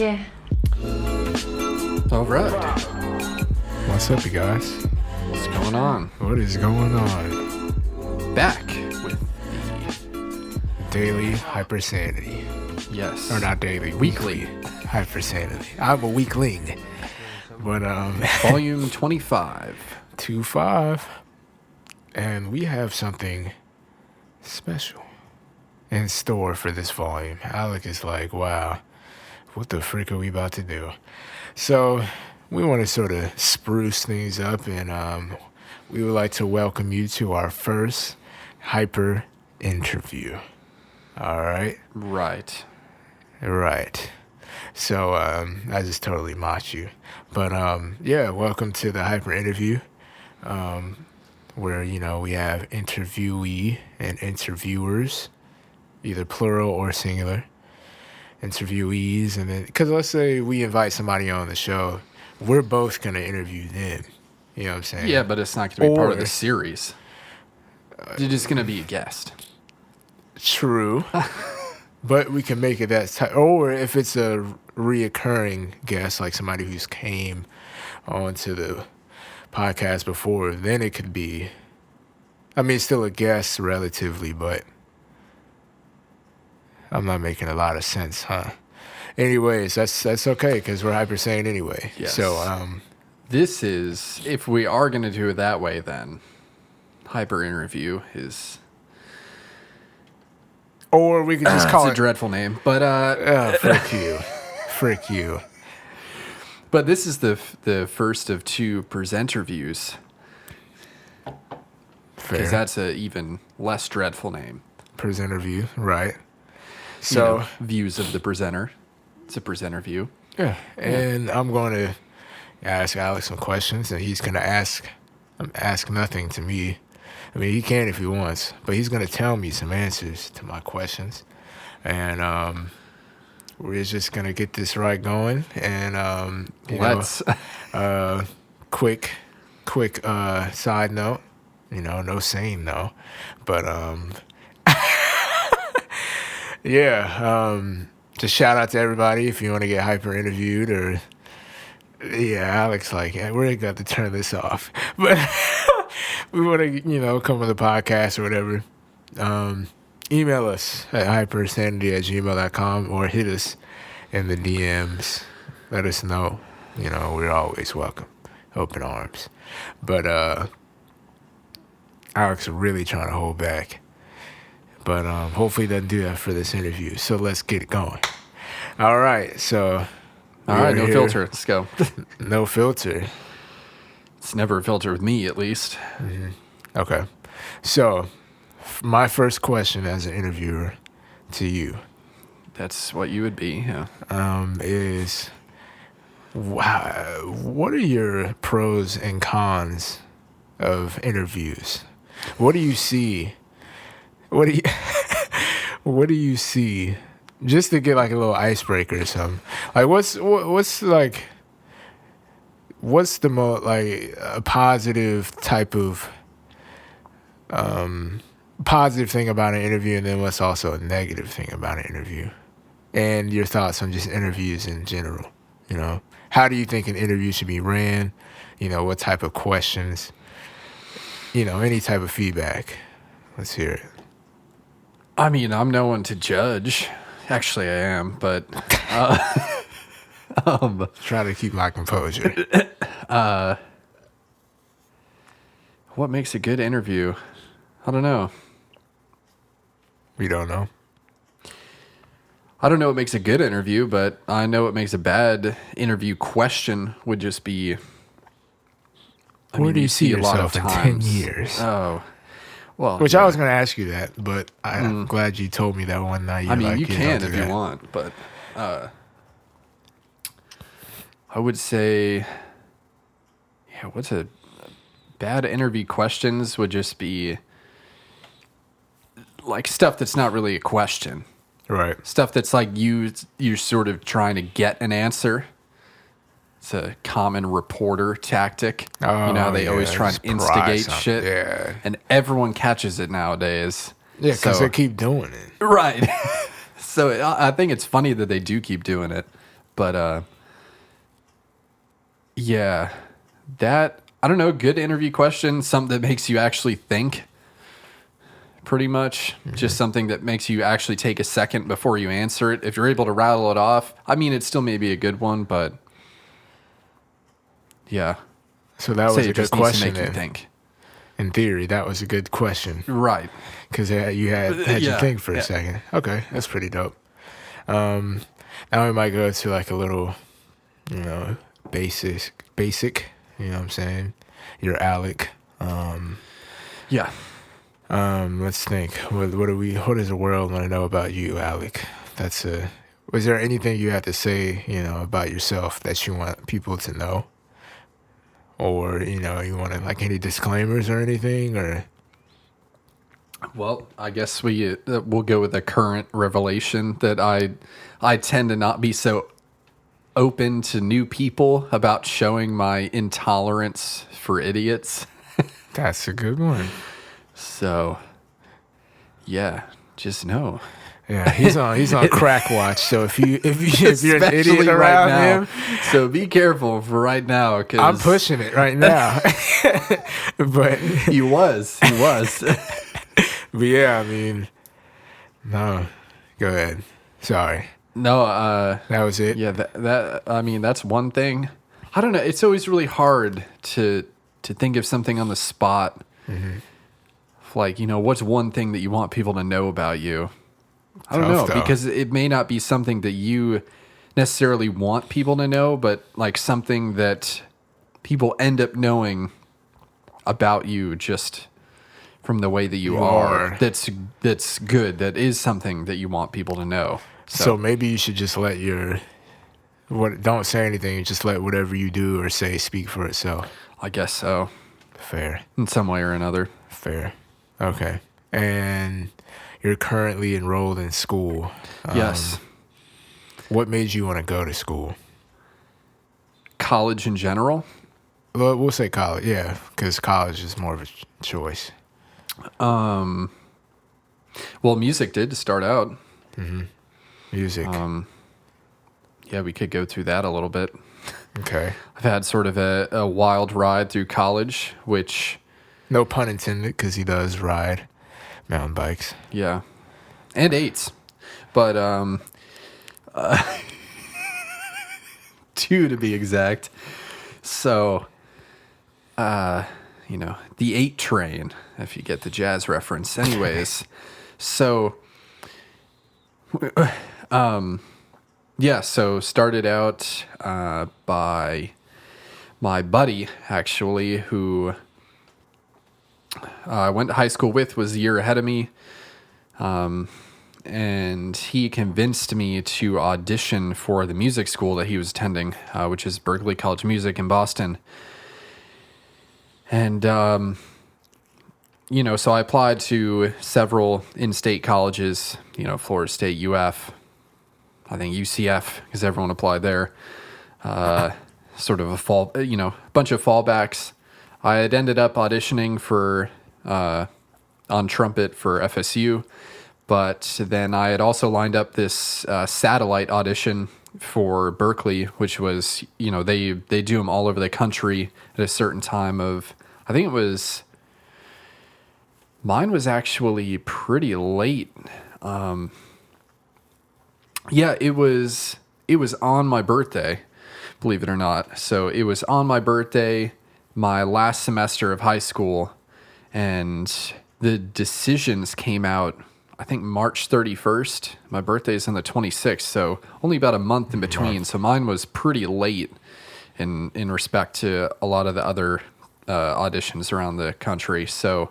you. All right. What's up, you guys? What's going on? What is going on? Back with the Daily Hypersanedy. yes, Or not daily, weekly Hypersanedy. I'm a weakling. But, volume 25. 2-5. And we have something special in store for this volume. Alec is like, wow, what the frick are we about to do? So we want to sort of spruce things up, and we would like to welcome you to our first hyper interview. All right? Right. Right. So I just totally mocked you. But yeah, welcome to the hyper interview. Where, you know, we have interviewee and interviewers, either plural or singular. Interviewees, and then, because let's say we invite somebody on the show, we're both going to interview them. You know what I'm saying? Yeah, but it's not going to be part of Or- the series. You're just going to be a guest. True. But we can make it that type. Or if it's a reoccurring guest, like somebody who's came onto the podcast before, then it could be, I mean, it's still a guest relatively, but I'm not making a lot of sense, huh? Anyways, that's okay, because we're hyper sane anyway. Yes. So, This is, if we are going to do it that way, then hyper interview is or we could just call it's a it, dreadful name, but frick you. Frick you. but this is the first of two Presenterviews, Fair. because that's a even less dreadful name. Presenterview, right. You So, know, views of the presenter. It's a Presenterview. yeah, and I'm going to ask Alex some questions, and he's going to ask nothing to me. I mean, he can if he wants, but he's going to tell me some answers to my questions. And we're just going to get this right going. And, you Let's. know, quick side note, you know, no saying no, but yeah, just shout out to everybody if you want to get hyper interviewed, or yeah, Alex like, yeah, we're got to turn this off, but we want to, you know, come on the podcast or whatever. Email us at hypersanedy@gmail.com or hit us in the DMs. Let us know. You know, we're always welcome, open arms. But Alex is really trying to hold back. But hopefully he doesn't do that for this interview. So let's get it going. All right. So. All right, no here. filter. Let's go. No filter. It's never a filter with me, at least. Okay. So my first question as an interviewer to you That's what you would be. Yeah. is, wow, what are your pros and cons of interviews? What do you see? What do you see? Just to get like a little icebreaker or something. Like what's the most like a positive type of positive thing about an interview, and then what's also a negative thing about an interview, and your thoughts on just interviews in general. You know, how do you think an interview should be ran? You know, what type of questions? You know, any type of feedback. Let's hear it. I mean, I'm no one to judge. Actually, I am, but Try to keep my composure. what makes a good interview? I don't know. We don't know. I don't know what makes a good interview, but I know what makes a bad interview question would just be. Where do you see a lot of yourself in 10 times. years? Oh, well. Which yeah. I was going to ask you that, but I'm glad you told me that one night. I mean, like, you don't can do if that. you want, but I would say, yeah, what's a bad interview questions would just be like stuff that's not really a question. Right. Stuff that's like you're sort of trying to get an answer. It's a common reporter tactic. Oh, you know, they always try and just pry instigate something. shit. Yeah. And everyone catches it nowadays. Yeah, because So- they keep doing it. Right. So I think it's funny that they do keep doing it. But yeah, that, I don't know, good interview question, something that makes you actually think, pretty much. Just something that makes you actually take a second before you answer it. If you're able to rattle it off, I mean, it still may be a good one, but yeah. So that Say was it a good just needs to question make you then. think. In theory, that was a good question. Right. Because you had you Yeah, think for yeah. a second. Okay, that's pretty dope. Now we might go to like a little, you know, basic. You know what I'm saying? You're Alec. Yeah. Let's think. What does the world want to know about you, Alec? Was there anything you had to say, you know, about yourself that you want people to know? Or, you know, you want to, like, any disclaimers or anything, or? Well, I guess we'll go with the current revelation that I tend to not be so open to new people about showing my intolerance for idiots. That's a good one. So, yeah, just know. Yeah, he's on crack watch. So if you're an Especially idiot around now. him, So be careful for right now. Cause I'm pushing it right now. but He was. but yeah, I mean, no, go ahead. Sorry, No, that was it. yeah, that I mean, that's one thing. I don't know. It's always really hard to think of something on the spot. Like, you know, what's one thing that you want people to know about you? I don't know, Tough, though. because it may not be something that you necessarily want people to know, but like something that people end up knowing about you just from the way that you are. That's good. That is something that you want people to know. So maybe you should just let don't say anything. Just let whatever you do or say speak for itself. I guess so, Fair. in some way or another. Fair. Okay. And you're currently enrolled in school. Yes. What made you want to go to school? College in general. Well, we'll say college. Yeah, because college is more of a choice. Well, music did to start out. Music. Yeah, we could go through that a little bit. Okay. I've had sort of a wild ride through college, which, No pun intended, because he does ride mountain bikes. yeah, and eights, but two to be exact. So, you know, the 8 train, if you get the jazz reference. Anyways, so, yeah, so started out by my buddy, actually, who I went to high school with, was a year ahead of me. And he convinced me to audition for the music school that he was attending, which is Berklee College of Music in Boston. And, you know, so I applied to several in-state colleges, you know, Florida State, UF, I think UCF, because everyone applied there. Sort of a bunch of fallbacks. I had ended up auditioning for, on trumpet for FSU. But then I had also lined up this satellite audition for Berklee, which was, you know, they do them all over the country at a certain time of, I think mine was actually pretty late. Yeah, it was on my birthday, believe it or not. So it was on my birthday, my last semester of high school, and the decisions came out, I think, March 31st. My birthday is on the 26th, so only about a month in between. So mine was pretty late in respect to a lot of the other auditions around the country. So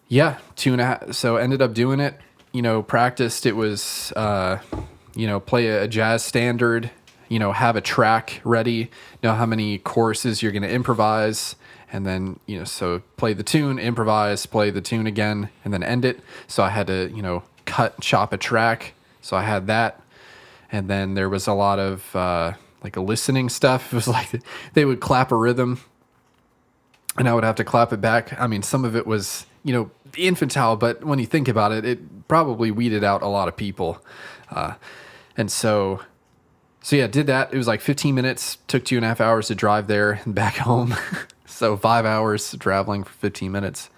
yeah, 2.5. So ended up doing it. You know, practiced. It was you know, play a jazz standard. You know, have a track ready. Know how many choruses you're going to improvise. And then, you know, so play the tune, improvise, play the tune again, and then end it. So I had to, you know, chop a track. So I had that. And then there was a lot of like a listening stuff. It was like they would clap a rhythm and I would have to clap it back. I mean, some of it was, you know, infantile, but when you think about it, it probably weeded out a lot of people. And so, So yeah, did that. It was like 15 minutes. Took 2.5 hours to drive there and back home. So 5 hours traveling for 15 minutes.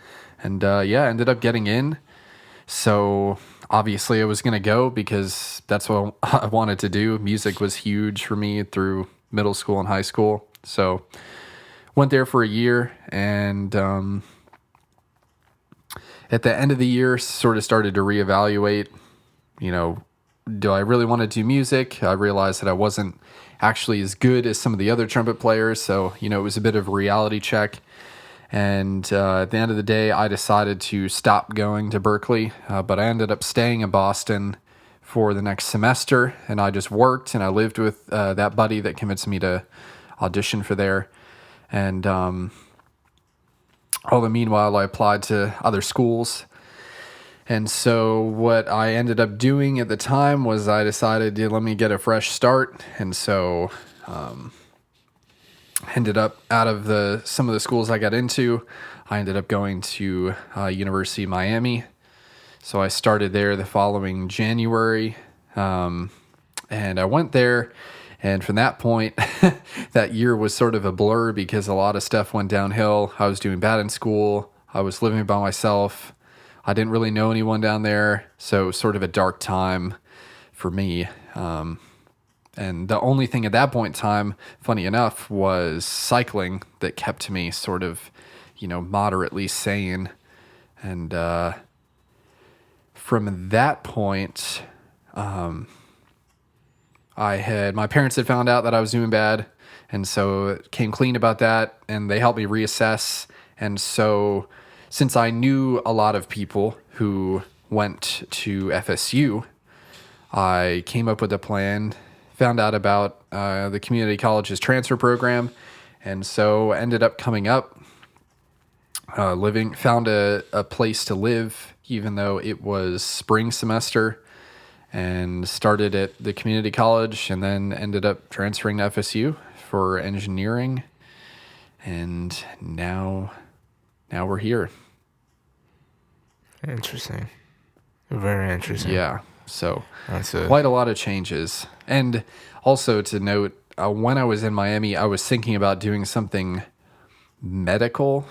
And yeah, ended up getting in. So obviously I was going to go because that's what I wanted to do. Music was huge for me through middle school and high school. So went there for a year, and at the end of the year sort of started to reevaluate, do I really want to do music? I realized that I wasn't actually as good as some of the other trumpet players. So, it was a bit of a reality check. And at the end of the day, I decided to stop going to Berkeley, but I ended up staying in Boston for the next semester, and I just worked, and I lived with that buddy that convinced me to audition for there. And all the meanwhile, I applied to other schools. And so what I ended up doing at the time was I decided to let me get a fresh start. And so ended up out of some of the schools I got into, I ended up going to University of Miami. So I started there the following January. And I went there. And from that point, that year was sort of a blur because a lot of stuff went downhill. I was doing bad in school. I was living by myself. I didn't really know anyone down there. So it was sort of a dark time for me. And the only thing at that point in time, funny enough, was cycling that kept me sort of, moderately sane. And from that point, my parents had found out that I was doing bad, and so it came clean about that, and they helped me reassess. And so since I knew a lot of people who went to FSU, I came up with a plan, found out about the community college's transfer program, and so ended up coming up, found a place to live, even though it was spring semester, and started at the community college, and then ended up transferring to FSU for engineering, and now we're here. Interesting. Very interesting. Yeah, so That's quite a lot of changes. And also to note, when I was in Miami, I was thinking about doing something medical.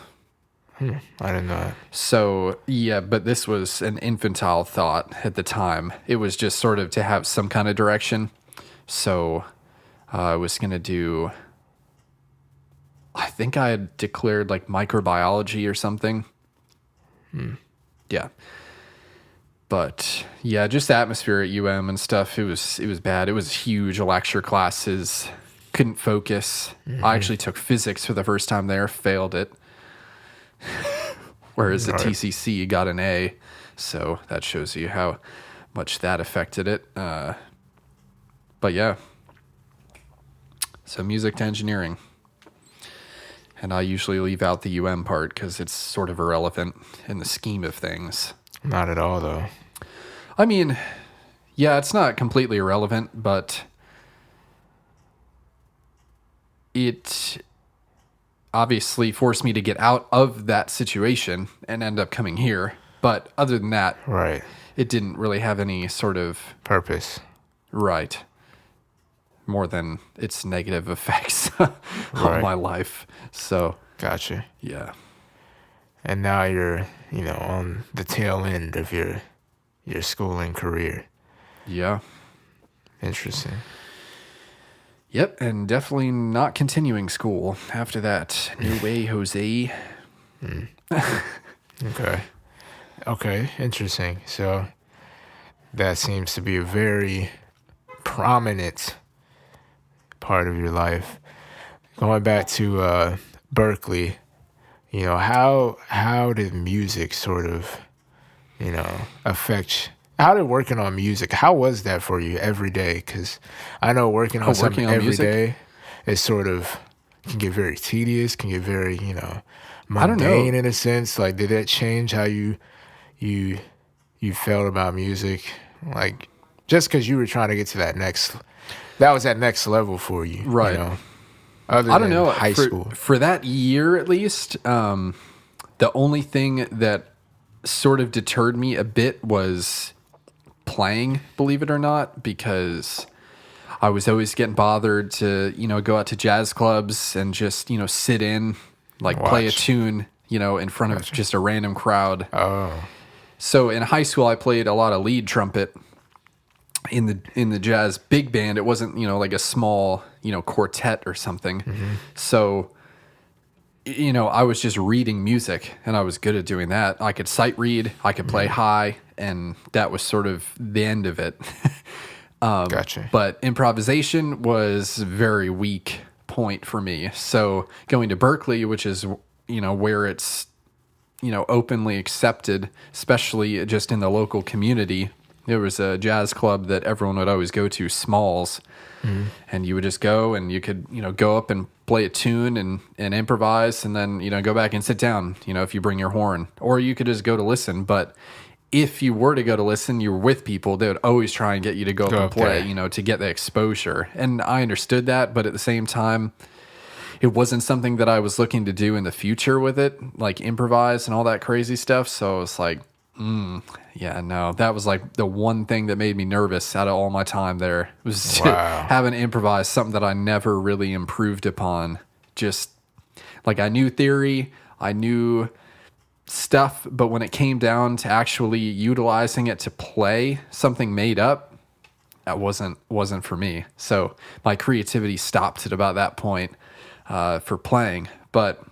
I didn't know that. So, yeah, but this was an infantile thought at the time. It was just sort of to have some kind of direction. So I was going to do, I think I had declared like microbiology or something. Yeah. But yeah, just the atmosphere at UM and stuff, it was bad. It was huge. Lecture classes, couldn't focus. I actually took physics for the first time there, failed it. Whereas at TCC got an A. So that shows you how much that affected it. But yeah. So music to engineering. And I usually leave out the UM part because it's sort of irrelevant in the scheme of things. Not at all, though. I mean, yeah, it's not completely irrelevant, but it obviously forced me to get out of that situation and end up coming here. But other than that, Right. it didn't really have any sort of Purpose. right more than its negative effects on my life. So, Gotcha. yeah. And now you're, on the tail end of your schooling career. Yeah. Interesting. Yep, and definitely not continuing school after that. No way, Jose. Okay, interesting. So that seems to be a very prominent part of your life. Going back to Berkeley, how did music sort of, affect? How did working on music? How was that for you every day? Because I know working on something every day is sort of can get very tedious, can get very mundane in a sense. Like, did that change how you felt about music? Like, just because you were trying to get to that next level for you, right? Other I don't than know. high school. For that year, at least, the only thing that sort of deterred me a bit was playing, believe it or not, because I was always getting bothered to, go out to jazz clubs and just, sit in, like play a tune, in front of just a random crowd. Oh. So in high school, I played a lot of lead trumpet in the jazz big band. It wasn't, like a small, quartet or something. Mm-hmm. So, I was just reading music, and I was good at doing that. I could sight read, I could play high, and that was sort of the end of it. Gotcha. But improvisation was a very weak point for me. So going to Berkeley, which is, where it's, openly accepted, especially just in the local community. There was a jazz club that everyone would always go to, Smalls. Mm-hmm. And you would just go and you could, go up and play a tune and improvise and then, go back and sit down, if you bring your horn. Or you could just go to listen. But if you were to go to listen, you were with people, they would always try and get you to go up and play, to get the exposure. And I understood that, but at the same time, it wasn't something that I was looking to do in the future with it, like improvise and all that crazy stuff. So I was like, yeah, no, that was like the one thing that made me nervous out of all my time there. It was having to improvise something that I never really improved upon. Just like I knew theory, I knew stuff, but when it came down to actually utilizing it to play something made up, that wasn't for me. So my creativity stopped at about that point for playing. But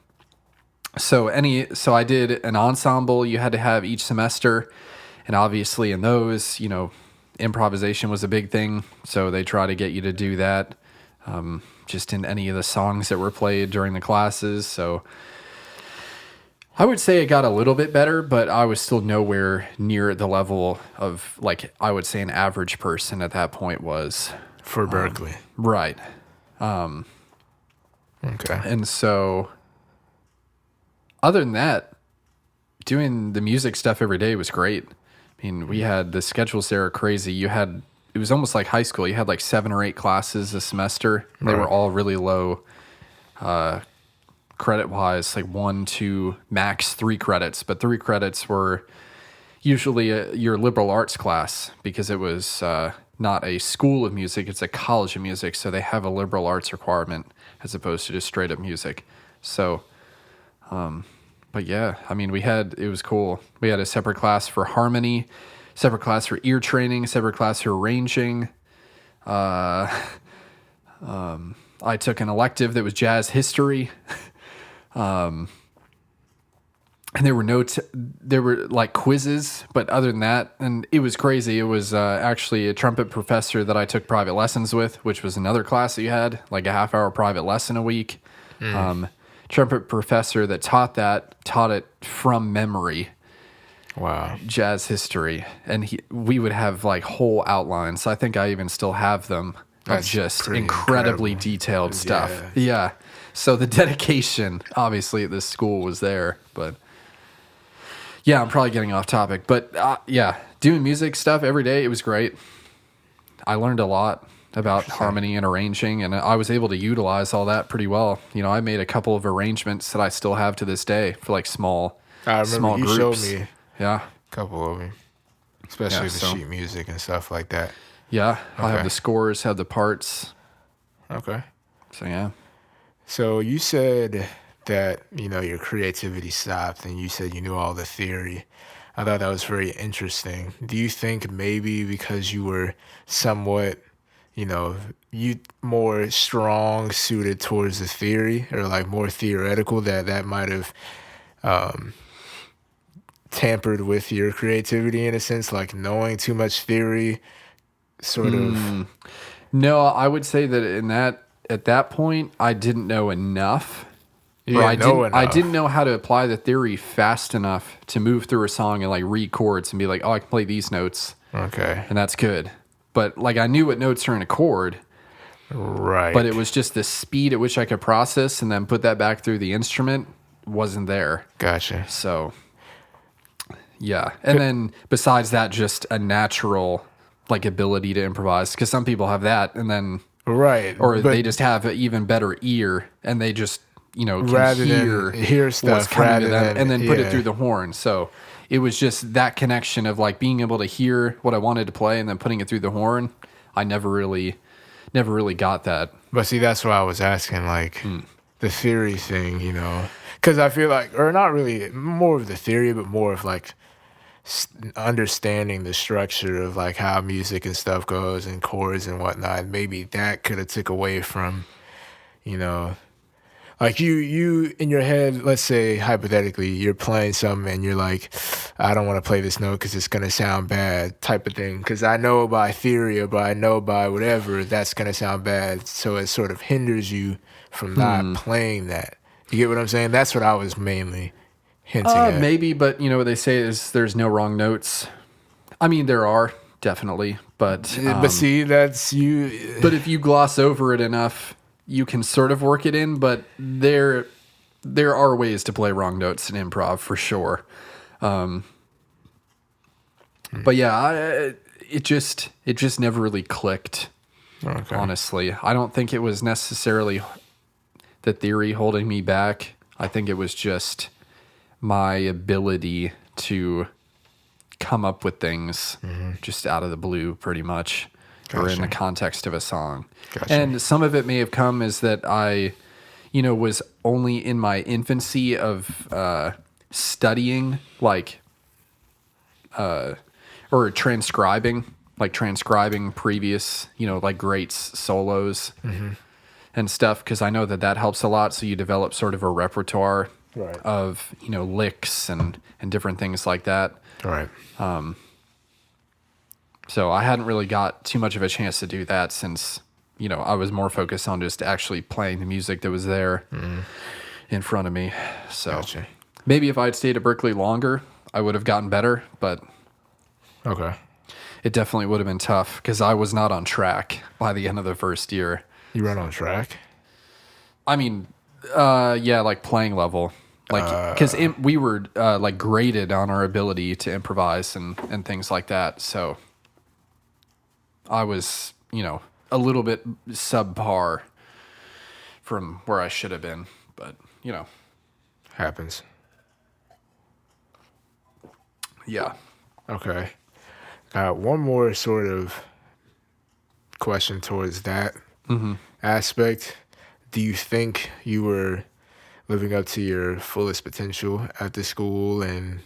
so I did an ensemble you had to have each semester, and obviously in those, improvisation was a big thing. So they try to get you to do that just in any of the songs that were played during the classes. So I would say it got a little bit better, but I was still nowhere near the level of, like, I would say an average person at that point was. For Berkeley. Right. Okay. And so, other than that, doing the music stuff every day was great. I mean, we had the schedules there are crazy. It was almost like high school. You had like 7 or 8 classes a semester. They were all really low credit-wise, like 1, 2, max 3 credits. But 3 credits were usually your liberal arts class because it was not a school of music, it's a college of music. So they have a liberal arts requirement as opposed to just straight-up music. So, but yeah, I mean, it was cool. We had a separate class for harmony, separate class for ear training, separate class for arranging. I took an elective that was jazz history. And there were there were like quizzes, but other than that, and it was crazy. It was actually a trumpet professor that I took private lessons with, which was another class that you had, like a half-hour private lesson a week. Trumpet professor that taught it from memory. Wow. Jazz history. And we would have like whole outlines. I think I even still have them. That's of just incredibly detailed stuff. Yeah. So the dedication, obviously, at this school was there. But yeah, I'm probably getting off topic. But yeah, doing music stuff every day, it was great. I learned a lot about harmony and arranging, and I was able to utilize all that pretty well. I made a couple of arrangements that I still have to this day for like small groups. You showed me a couple of them, especially the sheet music and stuff like that. Yeah, okay. I have the scores, have the parts. Okay. So yeah. So you said that, your creativity stopped and you said you knew all the theory. I thought that was very interesting. Do you think maybe because you were somewhat, you more strong suited towards the theory or like more theoretical that might have tampered with your creativity in a sense, like knowing too much theory sort of? No, I would say that at that point, I didn't know enough. I didn't know how to apply the theory fast enough to move through a song and like read chords and be like, oh, I can play these notes. Okay. And that's good. But like I knew what notes are in a chord. Right. But it was just the speed at which I could process and then put that back through the instrument wasn't there. Gotcha. So, yeah. And then besides that, just a natural like ability to improvise, because some people have that and then they just have an even better ear and they just can hear stuff what's coming to them and then put it through the horn. So it was just that connection of like being able to hear what I wanted to play and then putting it through the horn. I never really never really got that. But see, that's what I was asking, like the theory thing, because I feel like, or not really more of the theory, but more of like understanding the structure of like how music and stuff goes and chords and whatnot. Maybe that could have took away from, you know, like you in your head, let's say hypothetically, you're playing something and you're like, I don't want to play this note because it's going to sound bad type of thing. Because I know by theory or I know by whatever, that's going to sound bad. So it sort of hinders you from not playing that. You get what I'm saying? That's what I was mainly hinting at. Maybe, but what they say is there's no wrong notes. I mean, there are definitely, but see, that's you. But if you gloss over it enough, you can sort of work it in. But there are ways to play wrong notes in improv for sure. But yeah, it just never really clicked. Okay. Honestly, I don't think it was necessarily the theory holding me back. I think it was just my ability to come up with things just out of the blue, pretty much, or in the context of a song. Gotcha. And some of it may have come is that I, was only in my infancy of studying, like, or transcribing previous, like greats solos and stuff, because I know that helps a lot. So you develop sort of a repertoire of, licks and different things like that. Right. So I hadn't really got too much of a chance to do that since, I was more focused on just actually playing the music that was there in front of me. So Gotcha. Maybe if I'd stayed at Berkeley longer, I would have gotten better, but Okay. it definitely would have been tough because I was not on track by the end of the first year. You run on track? I mean, yeah, like playing level. Like, because we were like graded on our ability to improvise and things like that. So I was, a little bit subpar from where I should have been, but Happens. yeah. Okay. One more sort of question towards that aspect. Do you think you were living up to your fullest potential at the school? And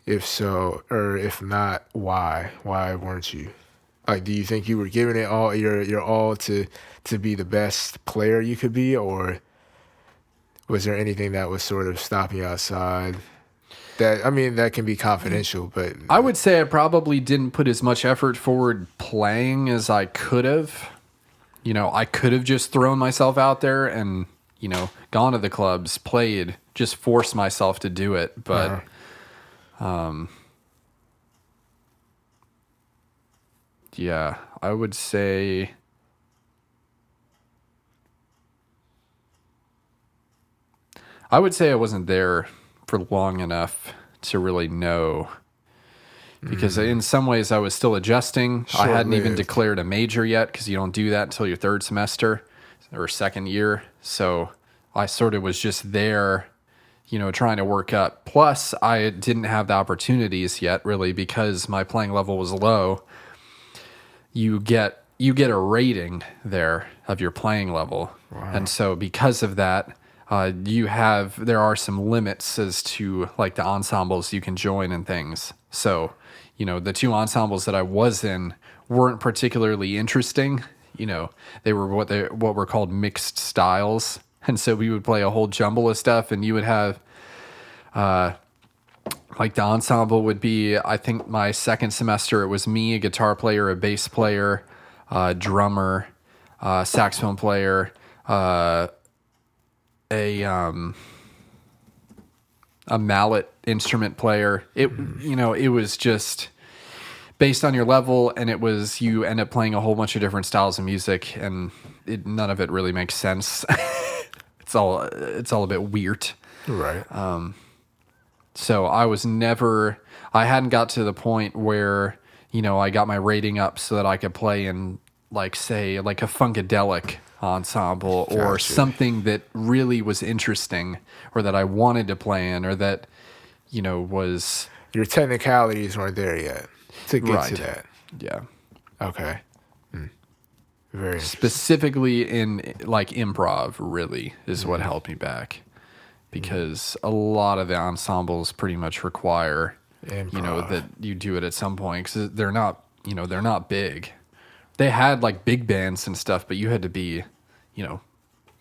if so, or if not, why? Why weren't you? Like, do you think you were giving it all your all to be the best player you could be, or was there anything that was sort of stopping you outside? That can be confidential, but I would say I probably didn't put as much effort forward playing as I could have. I could have just thrown myself out there and, gone to the clubs, played, just forced myself to do it. But, yeah, I would say I wasn't there for long enough to really know, because in some ways I was still adjusting. I hadn't even declared a major yet, because you don't do that until your third semester or second year. So I sort of was just there, trying to work up. Plus, I didn't have the opportunities yet, really, because my playing level was low. You get a rating there of your playing level. Wow. And so because of that, there are some limits as to like the ensembles you can join and things. So, the two ensembles that I was in weren't particularly interesting. They were what were called mixed styles. And so we would play a whole jumble of stuff, and you would have, like the ensemble would be, I think my second semester, it was me, a guitar player, a bass player, drummer, saxophone player, a mallet instrument player. It was just based on your level, and you end up playing a whole bunch of different styles of music, and none of it really makes sense. It's all a bit weird. Right. So I hadn't got to the point where, I got my rating up so that I could play in, like, say, like a funkadelic ensemble or something that really was interesting, or that I wanted to play in, or that, was... Your technicalities weren't there yet to get to that. Yeah. Okay. Very interesting. Specifically in like improv, really is what helped me back, because a lot of the ensembles pretty much require Improv. that you do it at some point, because they're not big. They had like big bands and stuff, but you had to be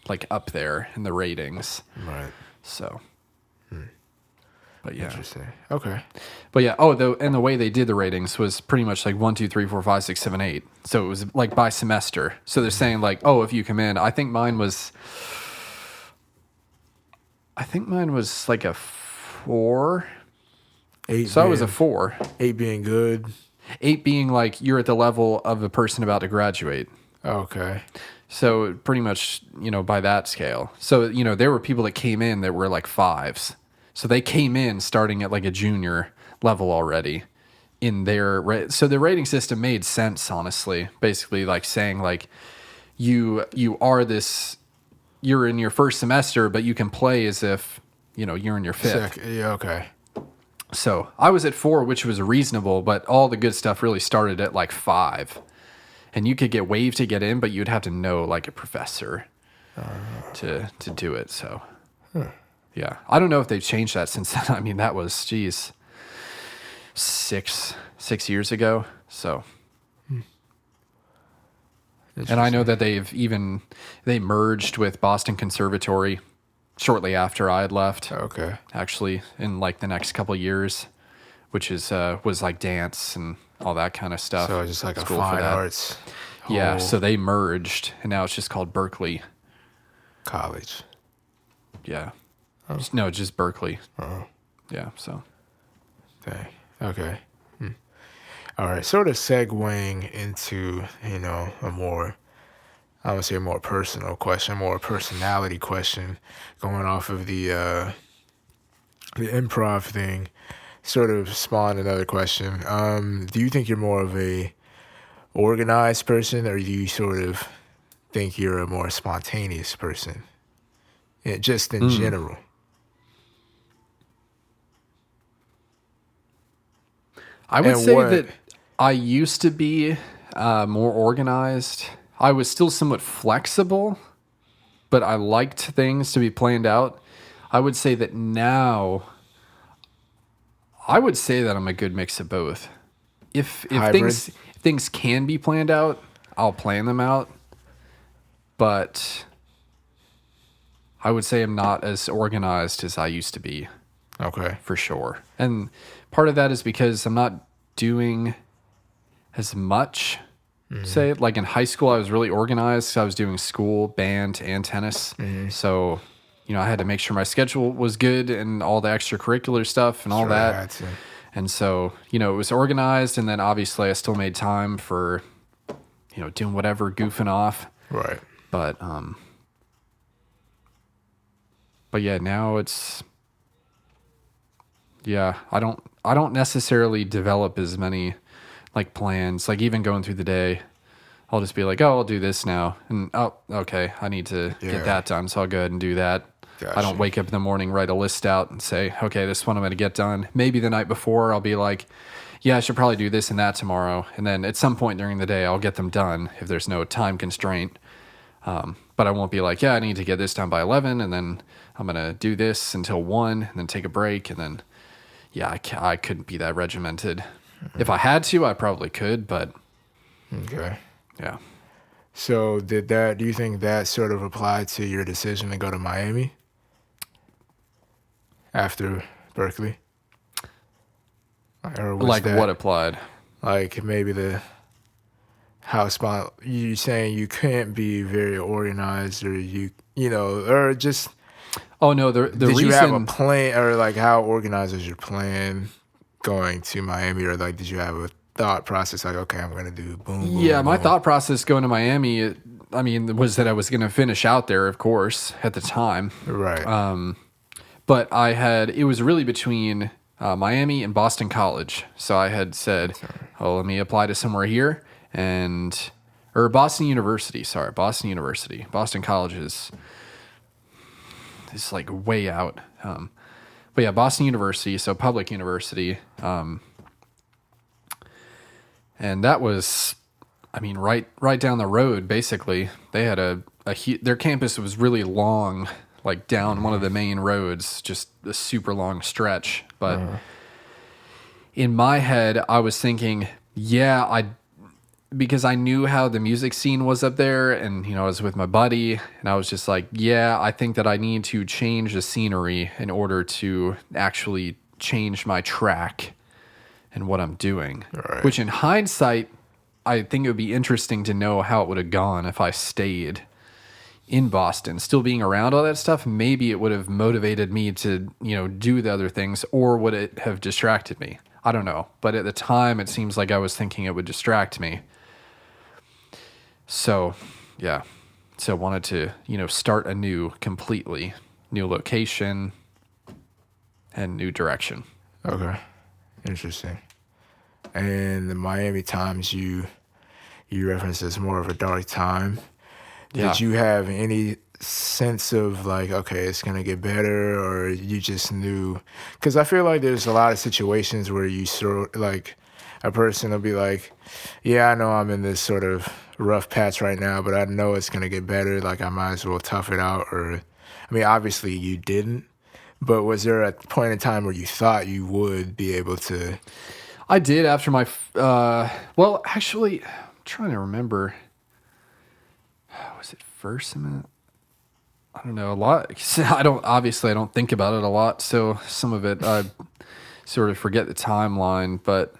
like up there in the ratings. Right. So but yeah. Interesting. Okay. But yeah, and the way they did the ratings was pretty much like 1, 2, 3, 4, 5, 6, 7, 8. So it was like by semester. So they're saying like, oh, if you come in, I think mine was like a 4. 8. So I was a 4. 8 being good. 8 being like you're at the level of a person about to graduate. Okay. So pretty much, by that scale. So, there were people that came in that were like 5s. So they came in starting at like a junior level already in their, so the rating system made sense, honestly. Basically like saying like you're in your first semester, but you can play as if, you're in your 5th. Yeah, okay. So I was at 4, which was reasonable, but all the good stuff really started at like 5. And you could get waived to get in, but you'd have to know like a professor to do it. So, yeah. I don't know if they've changed that since then. I mean, that was, 6 years ago. So, and I know that they merged with Boston Conservatory shortly after I had left. Okay. Actually, in like the next couple of years, which was like dance and all that kind of stuff. So it's just like a School for fine that. arts. Yeah, so they merged, and now it's just called Berkeley. College. Yeah. No, just Berkeley. Oh. Yeah, so. Dang. Okay. All right. Sort of segueing into, a more, I would say a more personal question, more personality question, going off of the improv thing, sort of spawned another question. Do you think you're more of a organized person, or do you sort of think you're a more spontaneous person? Yeah, just in general. I would say that I used to be more organized. I was still somewhat flexible, but I liked things to be planned out. I would say that now, I'm a good mix of both. If things can be planned out, I'll plan them out. But I would say I'm not as organized as I used to be. Okay. For sure. And part of that is because I'm not doing as much. Say, like in high school, I was really organized. I was doing school, band, and tennis. So, I had to make sure my schedule was good and all the extracurricular stuff and all that. And so, it was organized. And then obviously I still made time for, doing whatever, goofing off. Right. But yeah, now it's, yeah, I don't necessarily develop as many like plans. Like even going through the day, I'll just be like, oh, I'll do this now. And oh, okay, I need to get that done. So I'll go ahead and do that. Gotcha. I don't wake up in the morning, write a list out and say, okay, this one I'm going to get done. Maybe the night before I'll be like, yeah, I should probably do this and that tomorrow. And then at some point during the day, I'll get them done if there's no time constraint. But I won't be like, yeah, I need to get this done by 11. And then I'm going to do this until 1 and then take a break. And then, yeah, I couldn't be that regimented. If I had to, I probably could, but. Okay. Yeah. So do you think that sort of applied to your decision to go to Miami after Berkeley? Or was like what applied? Like maybe you saying you can't be very organized, or or just. Oh no, the did reason. You have a plan, or like how organized was your plan going to Miami, or like did you have a thought process like, okay, I'm going to do boom, Yeah, my boom. thought process going to Miami, was that I was going to finish out there, of course, at the time. Right. But it was really between Miami and Boston College. So I had said, oh, let me apply to somewhere here or Boston University. Sorry, Boston University. Boston College is like way out. But yeah, Boston University, so public university. And that was I mean, right down the road, basically. They had their campus was really long, like down one of the main roads, just a super long stretch. But in my head, I was thinking, because I knew how the music scene was up there, and I was with my buddy, and I was just like, I think that I need to change the scenery in order to actually change my track and what I'm doing. Right. Which in hindsight, I think it would be interesting to know how it would have gone if I stayed in Boston, still being around all that stuff. Maybe it would have motivated me to, do the other things, or would it have distracted me? I don't know. But at the time, it seems like I was thinking it would distract me. So, yeah. So wanted to, start anew completely. New location and new direction. Okay. Interesting. And the Miami times you referenced as more of a dark time. Yeah. Did you have any sense of like, okay, it's going to get better, or you just knew? Because I feel like there's a lot of situations where you sort of, like, a person will be like, yeah, I know I'm in this sort of rough patch right now, but I know it's going to get better. Like, I might as well tough it out. Or, I mean, obviously you didn't, but was there a point in time where you thought you would be able to? I did after my, well, actually, I'm trying to remember. Was it first semester? I don't know, a lot. I don't think about it a lot. So some of it, I sort of forget the timeline, but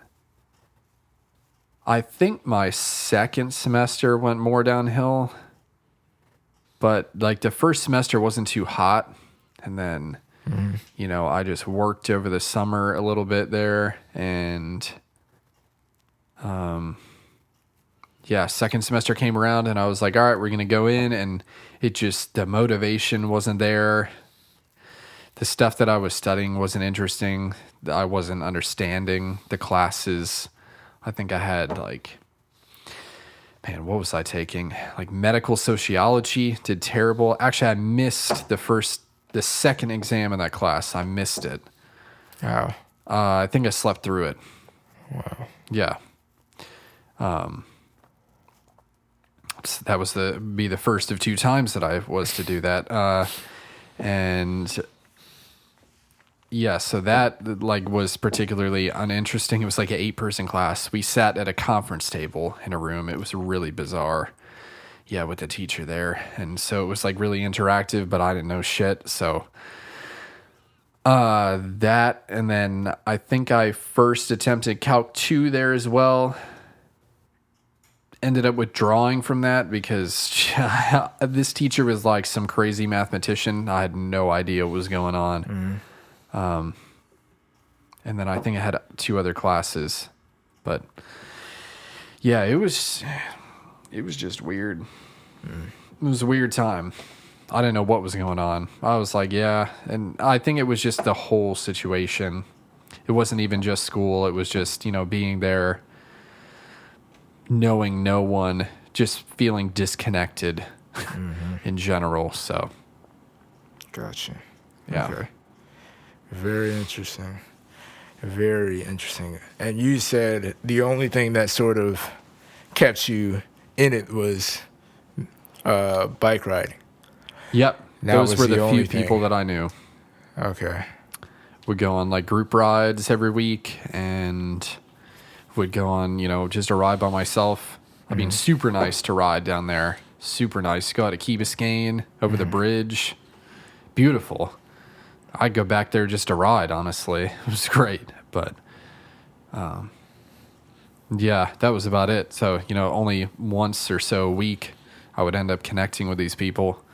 I think my second semester went more downhill, but like the first semester wasn't too hot. And then, I just worked over the summer a little bit there, and, second semester came around and I was like, all right, we're going to go in, and the motivation wasn't there. The stuff that I was studying wasn't interesting. I wasn't understanding the classes. I think I had what was I taking? Like medical sociology, did terrible. Actually, I missed the second exam in that class. I missed it. Oh. I think I slept through it. Wow. Yeah. That was the first of two times that I was to do that. So that was particularly uninteresting. It was like an 8-person class. We sat at a conference table in a room. It was really bizarre. Yeah, with the teacher there. And so it was like really interactive, but I didn't know shit. So that, and then I think I first attempted Calc 2 there as well. Ended up withdrawing from that because this teacher was like some crazy mathematician. I had no idea what was going on. And then I think I had 2 other classes, but yeah, it was just weird. It was a weird time. I didn't know what was going on. I was like, yeah. And I think it was just the whole situation. It wasn't even just school. It was just, being there, knowing no one, just feeling disconnected in general. So, Gotcha. yeah. Okay. Very interesting. Very interesting. And you said the only thing that sort of kept you in it was bike riding. Yep. That Those was were the the only few people thing. that I knew. Okay. Would go on like group rides every week, and would go on, just a ride by myself. I mean, super nice to ride down there. Super nice. Go out to Key Biscayne, over the bridge. Beautiful. I'd go back there just to ride, honestly. It was great. But, yeah, that was about it. So, only once or so a week I would end up connecting with these people.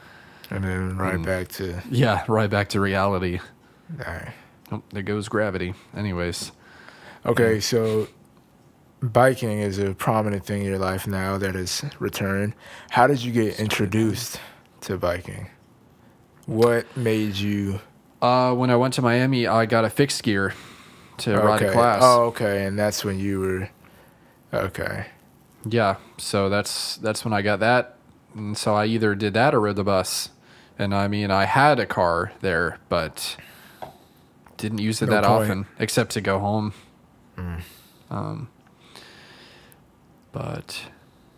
And then back to... Yeah, right back to reality. All right. Oh, there goes gravity. Anyways. Okay, so biking is a prominent thing in your life now that has returned. How did you get introduced to biking? What made you... When I went to Miami, I got a fixed gear to ride a class. Oh, okay, and that's when you were... Okay. Yeah, so that's when I got that. And so I either did that or rode the bus. And I mean, I had a car there, but didn't use it that often, except to go home. But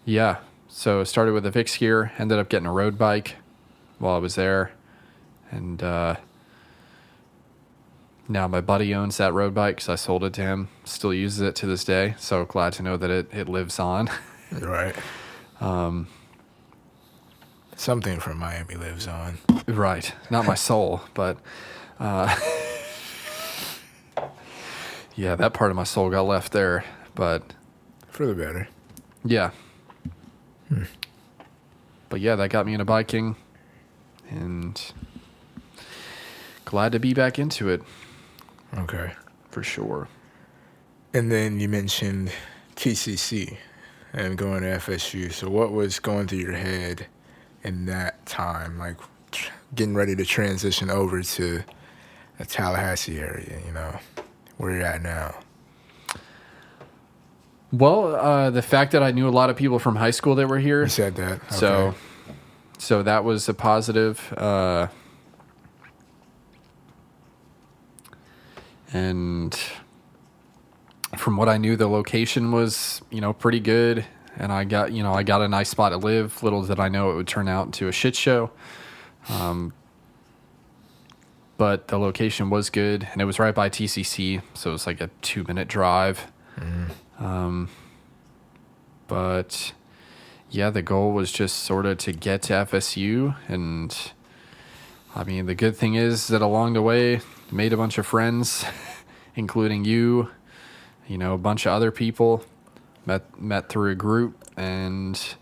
Yeah. So started with a fixed gear, ended up getting a road bike while I was there. And now my buddy owns that road bike because I sold it to him. Still uses it to this day. So glad to know that it lives on. Right. Something from Miami lives on. Right. Not my soul, but yeah, that part of my soul got left there. But For the better. yeah. But yeah, that got me into biking. And glad to be back into it. Okay. For sure. And then you mentioned TCC and going to FSU. So what was going through your head in that time, like getting ready to transition over to the Tallahassee area, where you're at now? Well, the fact that I knew a lot of people from high school that were here. You said that. Okay. So that was a positive. And from what I knew, the location was, pretty good. And I got a nice spot to live. Little did I know it would turn out into a shit show. But the location was good, and it was right by TCC, so it was like a 2-minute drive. But yeah, the goal was just sort of to get to FSU. And I mean, the good thing is that along the way, made a bunch of friends, including you, a bunch of other people, met through a group, and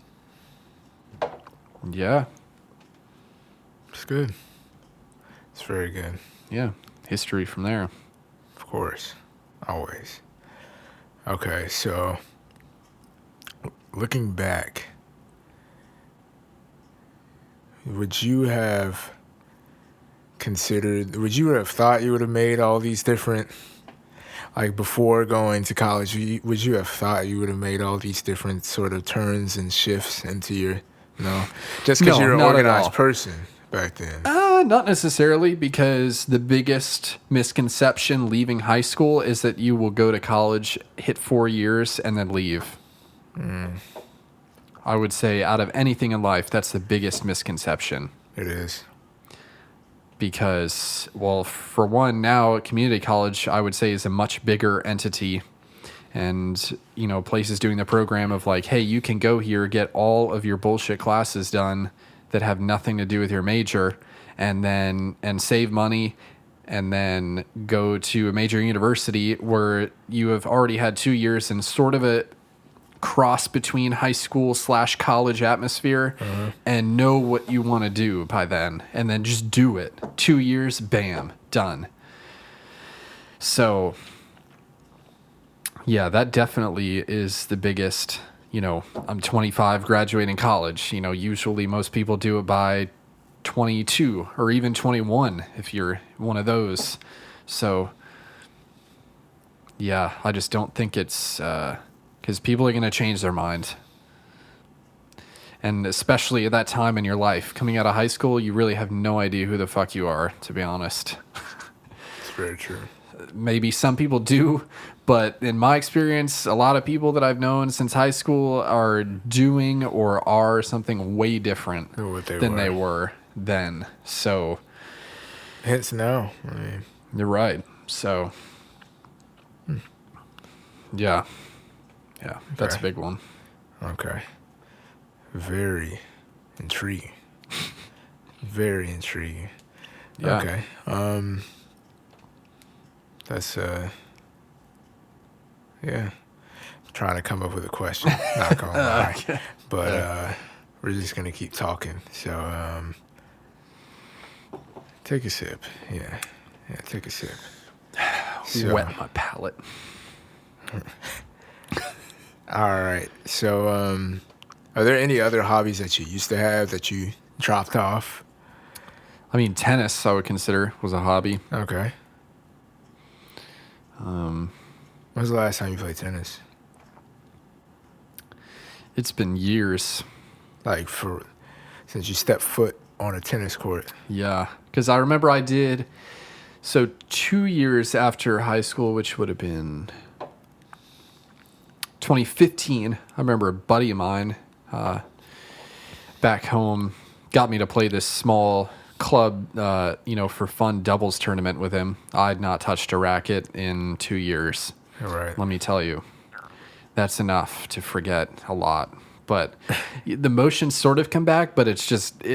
yeah. It's good. It's very good. Yeah, history from there. Of course. Always. Okay, so looking back, would you have thought you would have made all these different, like before going to college, would you have thought you would have made all these different sort of turns and shifts into your, just because you're an organized person back then? Not necessarily, because the biggest misconception leaving high school is that you will go to college, hit 4 years, and then leave. I would say out of anything in life, that's the biggest misconception. It is. Because, well, for one, now community college, I would say, is a much bigger entity. And, places doing the program of like, hey, you can go here, get all of your bullshit classes done that have nothing to do with your major, and save money, and then go to a major university where you have already had 2 years in sort of a cross between high school / college atmosphere, and know what you want to do by then, and then just do it. 2 years, bam, done. So yeah, that definitely is the biggest. I'm 25, graduating college. Usually most people do it by 22 or even 21 if you're one of those. So yeah, I just don't think it's because people are going to change their mind. And especially at that time in your life, coming out of high school, you really have no idea who the fuck you are, to be honest. It's very true. Maybe some people do, but in my experience, a lot of people that I've known since high school are doing or are something way different than they were then. So hence now. You're right. So yeah, that's a big one. Okay. Very intriguing. Very intriguing. Yeah. Okay. That's yeah. I'm trying to come up with a question. Not gonna lie. Okay. But we're just gonna keep talking. So take a sip. Yeah, take a sip. So, wet my palate. All right. So are there any other hobbies that you used to have that you dropped off? I mean, tennis I would consider was a hobby. Okay. When was the last time you played tennis? It's been years. Like since you stepped foot on a tennis court. Yeah, because I remember I did. So 2 years after high school, which would have been 2015, I remember a buddy of mine back home, got me to play this small club, for fun doubles tournament with him. I'd not touched a racket in 2 years. All right. Let me tell you, that's enough to forget a lot. But the motions sort of come back, but it's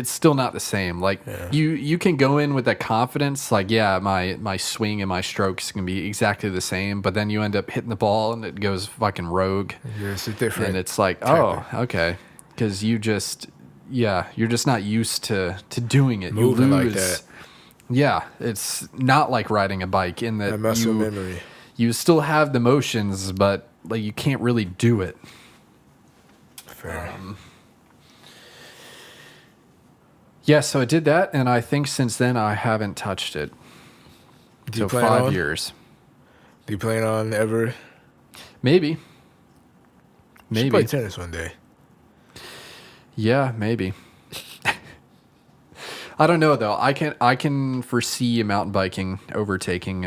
still not the same. Like you can go in with that confidence, like, yeah, my swing and my strokes can be exactly the same, but then you end up hitting the ball and it goes fucking rogue. Yeah, it's different. And it's like, oh, okay. Because you're just not used to doing it. Moving you like lose. that. Yeah, it's not like riding a bike in that muscle memory. You still have the motions, but like you can't really do it. Fair. Yeah, so I did that, and I think since then I haven't touched it. Do you so plan 5 on? years. Do you plan on ever? Maybe. You should play tennis one day. Yeah, maybe. I don't know though. I can foresee mountain biking overtaking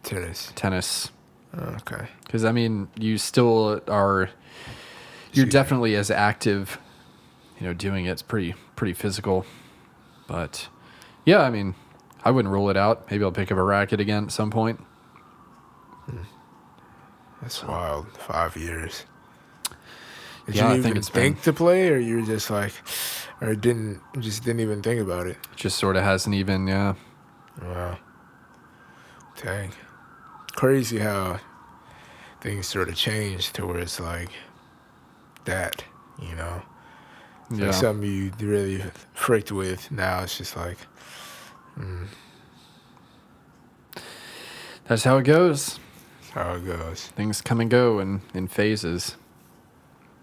tennis. Oh, okay. Because I mean, you still are. You're definitely as active, doing it. It's pretty physical. But yeah, I mean, I wouldn't rule it out. Maybe I'll pick up a racket again at some point. That's wild. 5 years. Did Yeah, you I think even it's been. think to play, or you were just like, or didn't even think about it? Just sort of hasn't even. Yeah. Wow. Dang. Crazy how things sort of change to where it's like that, It's like something you really freaked with. Now it's just like, That's how it goes. that's how it goes. Things come and go in phases,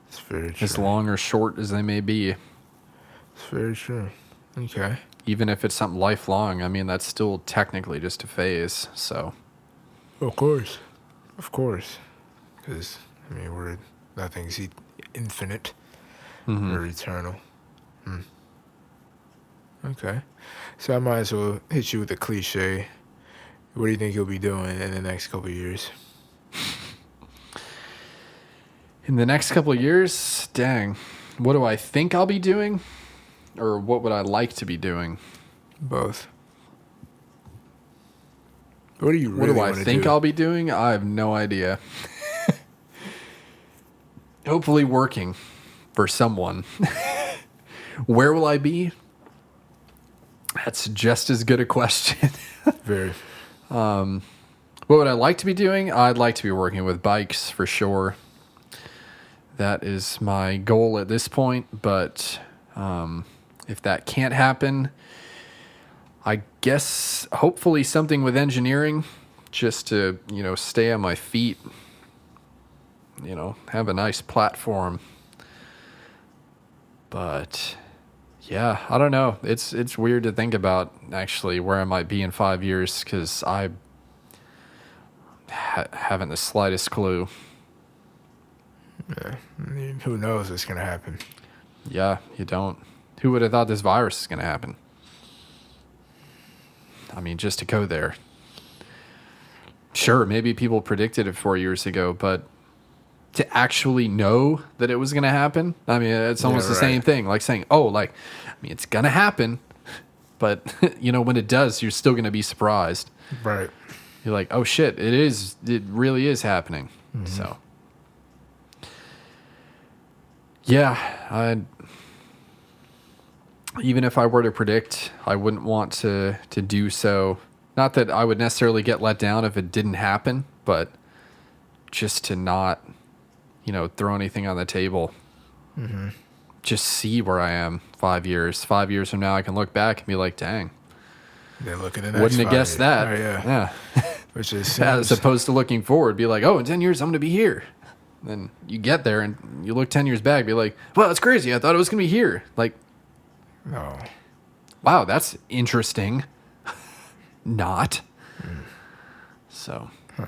It's very true. as long or short as they may be. It's very true. Okay. Even if it's something lifelong, I mean, that's still technically just a phase. So, Of course. Because, I mean, nothing's infinite or eternal. Okay. So I might as well hit you with a cliche. What do you think you'll be doing in the next couple of years? in the next couple of years, dang, what do I think I'll be doing? Or what would I like to be doing? Both. What do you really What do I want to think do? I'll be doing? I have no idea. Hopefully working for someone. Where will I be? That's just as good a question. Very. What would I like to be doing? I'd like to be working with bikes for sure. That is my goal at this point. But if that can't happen, I guess hopefully something with engineering, just to, stay on my feet, have a nice platform. But yeah, I don't know. It's weird to think about actually where I might be in 5 years, because I haven't the slightest clue. Yeah. I mean, who knows what's going to happen? Yeah, you don't. Who would have thought this virus is going to happen? I mean, just to go there. Sure, maybe people predicted it 4 years ago, but to actually know that it was going to happen, I mean, it's almost the same thing. Like saying, it's going to happen, but, when it does, you're still going to be surprised. Right. You're like, oh, shit, it really is happening. Mm-hmm. So, yeah, even if I were to predict, I wouldn't want to do so. Not that I would necessarily get let down if it didn't happen, but just to not, throw anything on the table. Mm-hmm. Just see where I am 5 years. 5 years from now, I can look back and be like, dang. They're looking at the next wouldn't have 5 guessed years. that. Oh, yeah. Which is as opposed to looking forward, be like, oh, in 10 years, I'm going to be here. Then you get there and you look 10 years back, be like, well, that's crazy. I thought it was going to be here. Like, no. Wow, that's interesting. Not. So. Huh.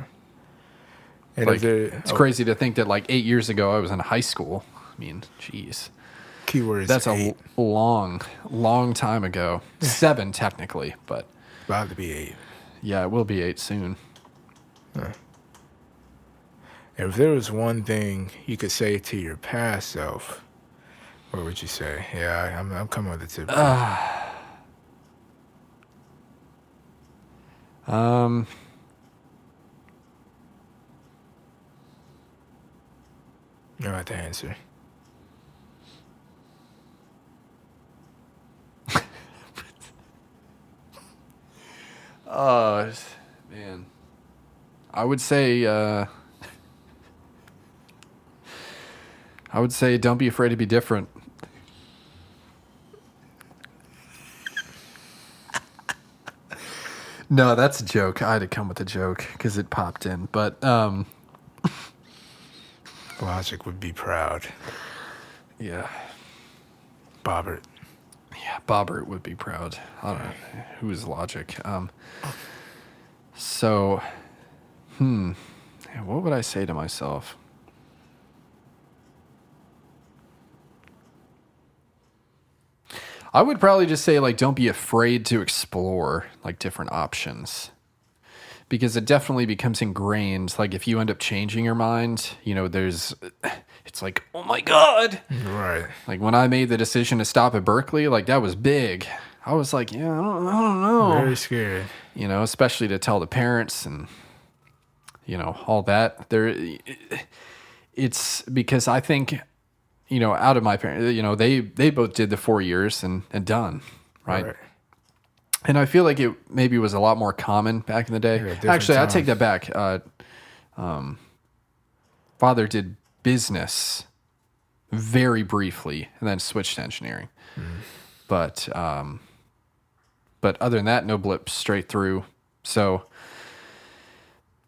And like, it's crazy to think that 8 years ago I was in high school. I mean, jeez. Keywords. That's 8. a long time ago. 7 technically, but. About to be 8. Yeah, it will be 8 soon. Huh. If there was one thing you could say to your past self, What would you say? Yeah, I'm coming with the tip. You don't have to answer. Man. I would say don't be afraid to be different. No, that's a joke. I had to come with a joke because it popped in. But Logic would be proud. yeah. Bobbert. Yeah, Bobbert would be proud. I don't know. Who is Logic? So, what would I say to myself? I would probably just say, like, don't be afraid to explore, like, different options. Because it definitely becomes ingrained. Like, if you end up changing your mind, you know, it's like, oh my God. Right. Like, when I made the decision to stop at Berkeley, like, that was big. I was like, yeah, I don't know. Very scared. You know, especially to tell the parents and, you know, all that. It's because I think, you know, out of my parents, you know, they both did the 4 years and done, right? And I feel like it maybe was a lot more common back in the day. Yeah, actually, I time. take that back. Father did business very briefly and then switched to engineering. But other than that, no blips, straight through. So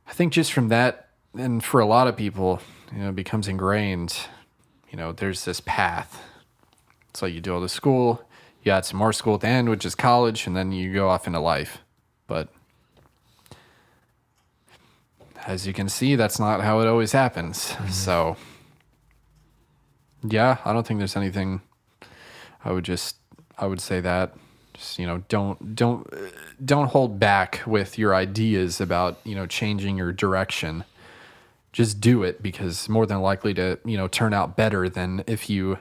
I think just from that, and for a lot of people, you know, it becomes ingrained. You know, there's this path. So you do all the school, you add some more school at the end, which is college, and then you go off into life. But as you can see, that's not how it always happens. So yeah, I don't think there's anything. I would say that. Just, you know, don't hold back with your ideas about, you know, changing your direction. Just do it, because more than likely to, you know, turn out better than if you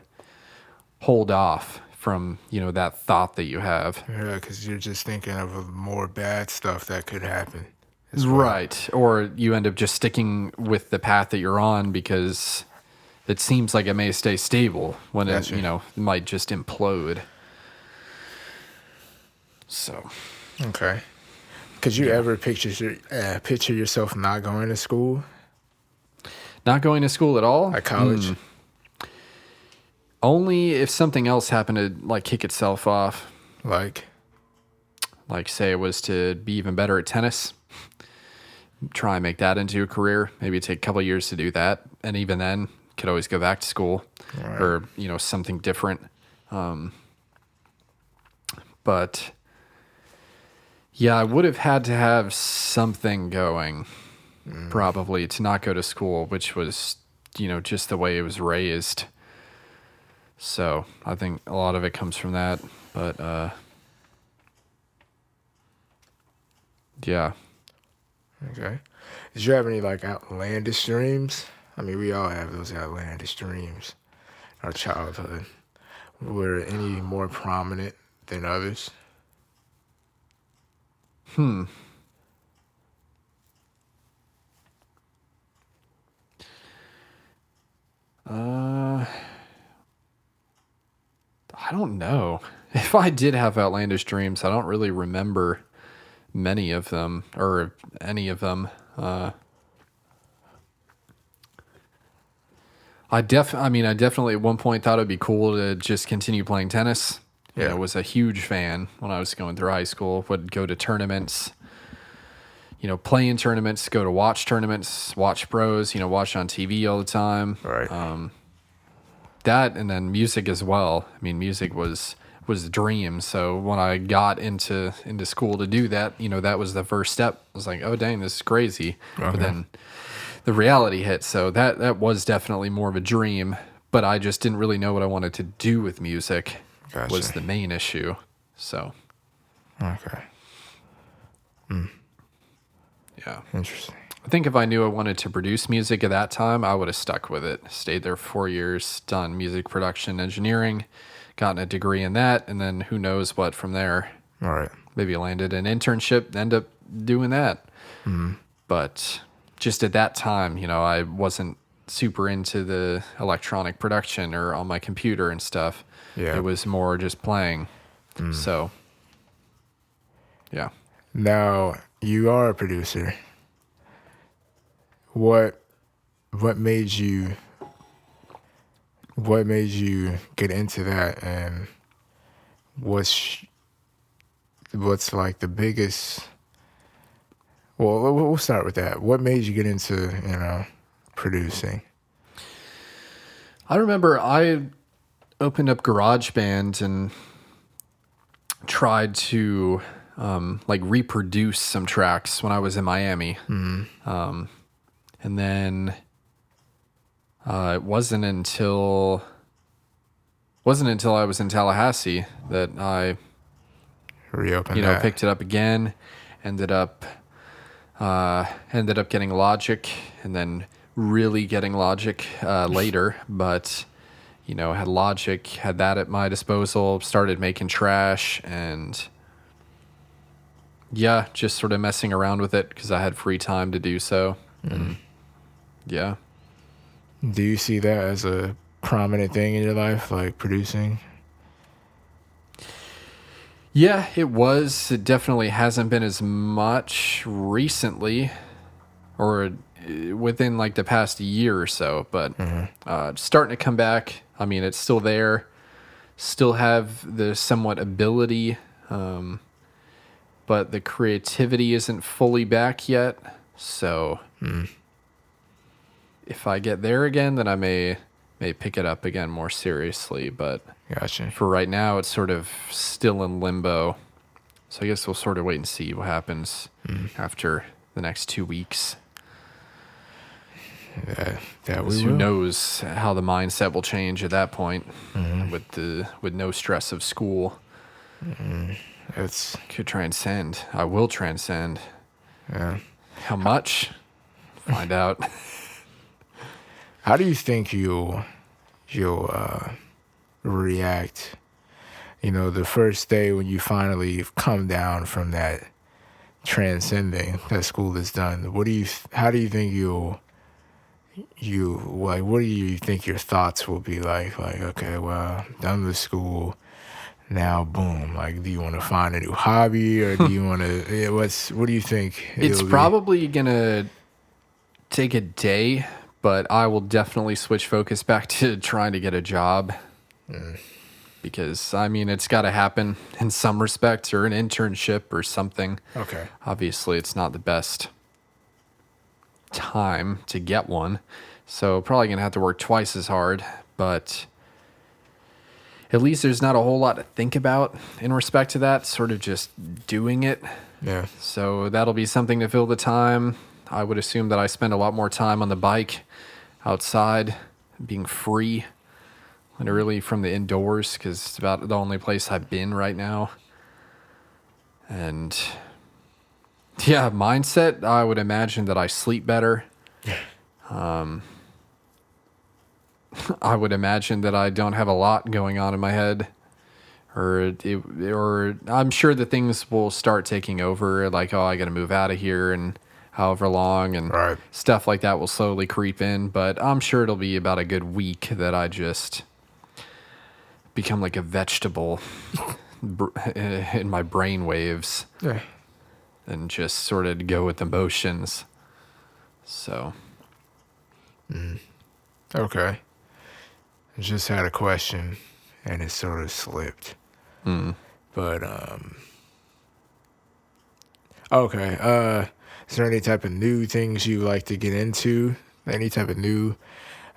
hold off from, you know, that thought that you have. Yeah, because you're just thinking of more bad stuff that could happen. Right. Or you end up just sticking with the path that you're on because it seems like it may stay stable when it, you know, it might just implode. So. Okay. Could you ever picture yourself not going to school? Not going to school at all? At college? Only if something else happened to, like, kick itself off. Like, say it was to be even better at tennis. Try and make that into a career. Maybe take a couple of years to do that. And even then, could always go back to school. Right. Or, you know, something different. But yeah, I would have had to have something going, probably, to not go to school, which was, you know, just the way it was raised. So I think a lot of it comes from that. But yeah. Okay. Did you have any, like, outlandish dreams? I mean, we all have those outlandish dreams in our childhood. Were any more prominent than others? I don't know. If I did have outlandish dreams, I don't really remember many of them or any of them. I definitely at one point thought it'd be cool to just continue playing tennis. Yeah. I was a huge fan when I was going through high school. Would go to tournaments, you know, play in tournaments, go to watch tournaments, watch pros, you know, watch on TV all the time. Right. That, and then music as well. I mean, music was the dream. So when I got into school to do that, you know, that was the first step. I was like, oh dang, this is crazy. Okay. But then the reality hit. So that was definitely more of a dream, but I just didn't really know what I wanted to do with music. Gotcha. Was the main issue. So. Okay. Yeah. Interesting. I think if I knew I wanted to produce music at that time, I would have stuck with it. Stayed there for 4 years, done music production engineering, gotten a degree in that, and then who knows what from there. All right. Maybe landed an internship, end up doing that. But just at that time, I wasn't super into the electronic production or on my computer and stuff. Yeah. It was more just playing. So, yeah. Now, you are a producer. What made you get into that, and what's like the biggest? Well, we'll start with that. What made you get into producing? I remember I opened up GarageBand and tried to reproduce some tracks when I was in Miami. And then it wasn't until I was in Tallahassee that I Reopened that. picked it up again. Ended up getting Logic, and then really getting Logic later. But had Logic, had that at my disposal. Started making trash, and just sort of messing around with it because I had free time to do so. Yeah. Do you see that as a prominent thing in your life, like producing? Yeah, it was. It definitely hasn't been as much recently, or within like the past year or so, but starting to come back. I mean, it's still there. Still have the somewhat ability, but the creativity isn't fully back yet. So if I get there again, then I may pick it up again more seriously. But Gotcha. for right now, it's sort of still in limbo. So I guess we'll sort of wait and see what happens after the next 2 weeks. Who knows how the mindset will change at that point with no stress of school. Could transcend. I will transcend. Yeah. How much? Find out. How do you think you'll react? The first day when you finally come down from that transcending that school is done. How do you think what do you think your thoughts will be like? Like, okay, well, done with school. Now, boom. Like, do you want to find a new hobby, or do you want to? What do you think? It's probably gonna take a day, but I will definitely switch focus back to trying to get a job. Because, I mean, it's got to happen in some respects, or an internship or something. Okay. Obviously, it's not the best time to get one. So, probably going to have to work twice as hard. But at least there's not a whole lot to think about in respect to that. Sort of just doing it. Yeah. So, that'll be something to fill the time. I would assume that I spend a lot more time on the bike, outside, being free. Literally from the indoors, because it's about the only place I've been right now. And yeah, mindset, I would imagine that I sleep better. I would imagine that I don't have a lot going on in my head. Or I'm sure that things will start taking over, like, I got to move out of here and however long, and stuff like that will slowly creep in. But I'm sure it'll be about a good week that I just become like a vegetable in my brain waves, and just sort of go with emotions. So, okay. I just had a question, and it sort of slipped. But okay. Is there any type of new things you like to get into? Any type of new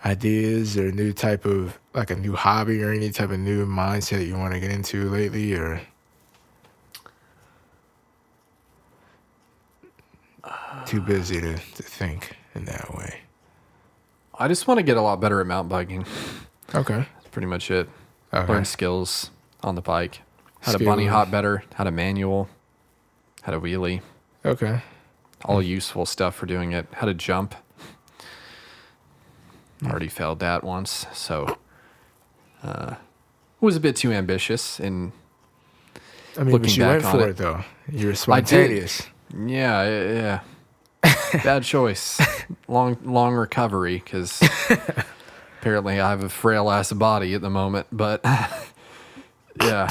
ideas, or new type of, like, a new hobby, or any type of new mindset you want to get into lately, or too busy to think in that way? I just want to get a lot better at mountain biking. Okay. That's pretty much it. Okay. Learn skills on the bike. How to bunny hop better, how to manual, how to wheelie. Okay. all useful stuff for doing it. How to jump. Already failed that once, so was a bit too ambitious. And I mean, but you went for it though. You were spontaneous. Yeah. Bad choice. Long recovery because apparently I have a frail ass body at the moment. But yeah,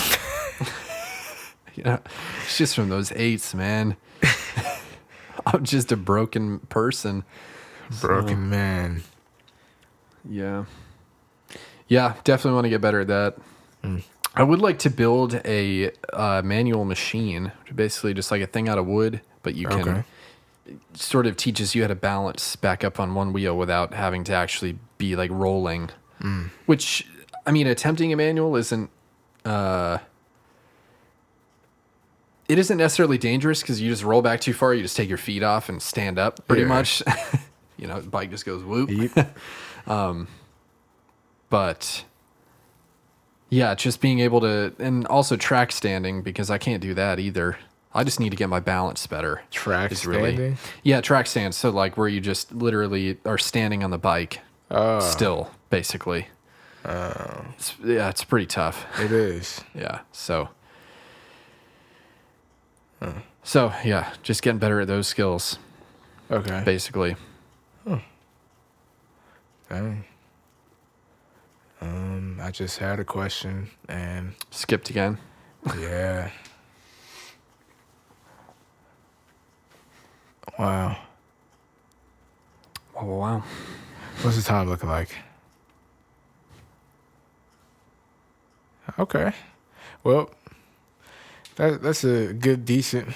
it's just from those 8s, man. I'm just a broken person. Broken man. Yeah. Yeah, definitely want to get better at that. I would like to build a manual machine, basically just like a thing out of wood, but you can sort of teaches you how to balance back up on one wheel without having to actually be like rolling. Which, I mean, attempting a manual isn't it isn't necessarily dangerous because you just roll back too far, you just take your feet off and stand up pretty much. The bike just goes whoop. Yep. But yeah, just being able to, and also track standing because I can't do that either. I just need to get my balance better. Track standing? Yeah, track stands. So like where you just literally are standing on the bike still, basically. It's pretty tough. It is. Yeah, so yeah, just getting better at those skills. Okay. Basically. Dang. I just had a question and skipped again. Yeah. Wow. Wow. What's the time looking like? Okay. Well, that's a good, decent.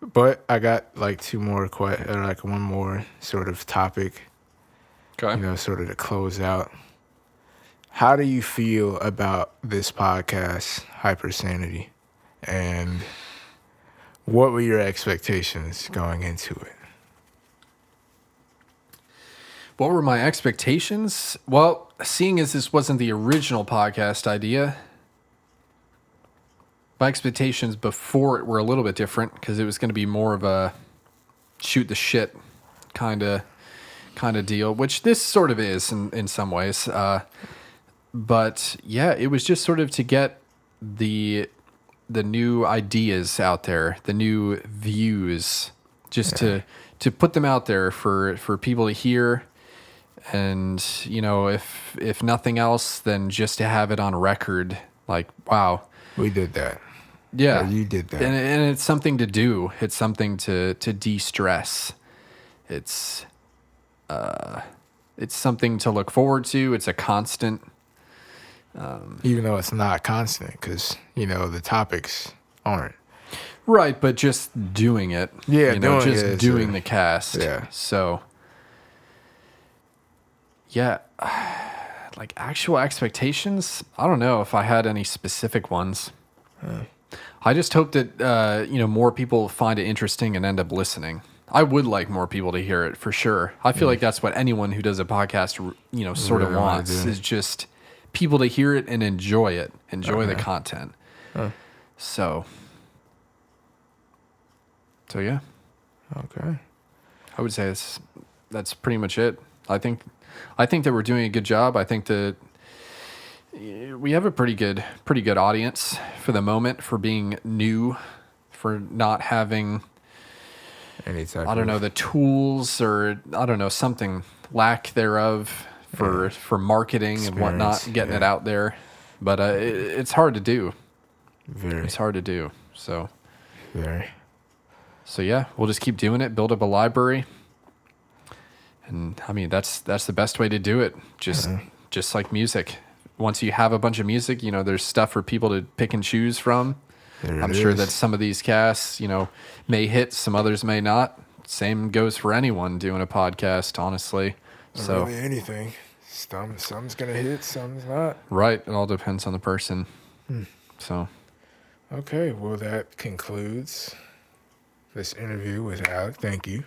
But I got like one more sort of topic. Okay. Sort of to close out. How do you feel about this podcast, Hypersanedy? And what were your expectations going into it? What were my expectations? Well, seeing as this wasn't the original podcast idea, my expectations before it were a little bit different because it was going to be more of a shoot the shit kind of deal, which this sort of is in some ways. But yeah, it was just sort of to get the new ideas out there, the new views, just to put them out there for people to hear. And, if nothing else, then just to have it on record, like, wow. We did that. Yeah. Or you did that. And it's something to do. It's something to de-stress. It's something to look forward to. It's a constant. Even though it's not constant because, the topics aren't. Right, but just doing it. Yeah, doing the cast. Yeah. So, yeah, like actual expectations, I don't know if I had any specific ones. I just hope that, more people find it interesting and end up listening. I would like more people to hear it for sure. I feel like that's what anyone who does a podcast, sort of wants is just people to hear it and enjoy it, the content. So yeah. Okay. I would say that's pretty much it. I think that we're doing a good job. I think that we have a pretty good audience for the moment, for being new, for not having the tools or something lack thereof for marketing and whatnot, getting it out there. But it's hard to do. Very. It's hard to do. So. Very. So yeah, we'll just keep doing it. Build up a library. And I mean, that's the best way to do it. Just like music. Once you have a bunch of music, there's stuff for people to pick and choose from. I'm sure that some of these casts, may hit, some others may not. Same goes for anyone doing a podcast, honestly. So really anything. Some's gonna hit, some's not. Right. It all depends on the person. So. Okay. Well, that concludes this interview with Alec. Thank you.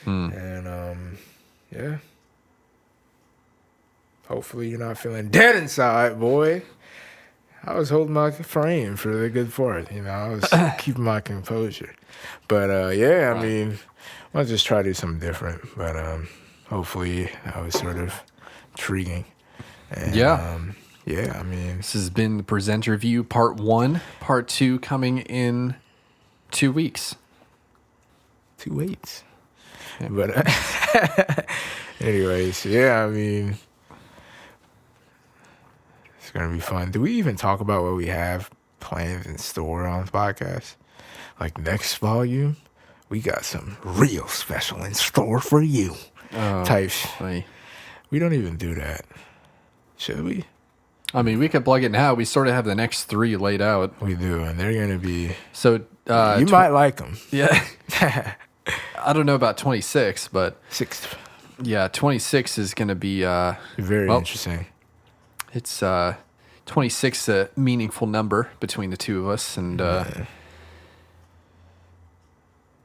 And yeah. Hopefully you're not feeling dead inside, boy. I was holding my frame for the good part. You know, I was keeping my composure. But yeah, I mean, I'll just try to do something different. But hopefully, that was sort of intriguing. And, Yeah. yeah, I mean, This has been the Presenterview Part 1. Part 2 coming in 2 weeks. 2 weeks. Yeah. But anyways, yeah, I mean, it's gonna be fun. Do we even talk about what we have planned in store on the podcast? Like next volume, we got some real special in store for you. Types. Like, We don't even do that. Should we? I mean, we could plug it now. We sort of have the next 3 laid out. We do, and they're gonna be. So You might like them. Yeah. I don't know about 26, but 6th. yeah, 26 is going to be Very interesting. It's 26 a meaningful number between the two of us, and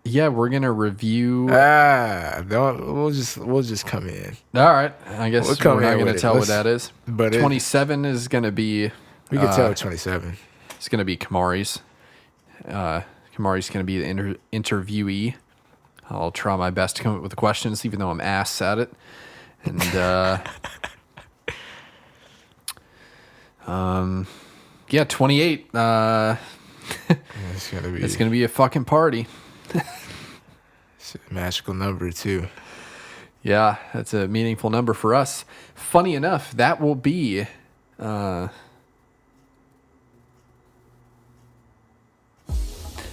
yeah, we're gonna review. We'll just come in. All right, I guess We'll we're not gonna tell what that is. But 27 is gonna be. We can tell 27. It's gonna be Khamari's. Khamari's gonna be the interviewee. I'll try my best to come up with the questions, even though I'm ass at it. And yeah, 28. It's gonna be a fucking party. It's a magical number too. Yeah, that's a meaningful number for us. Funny enough, that will be.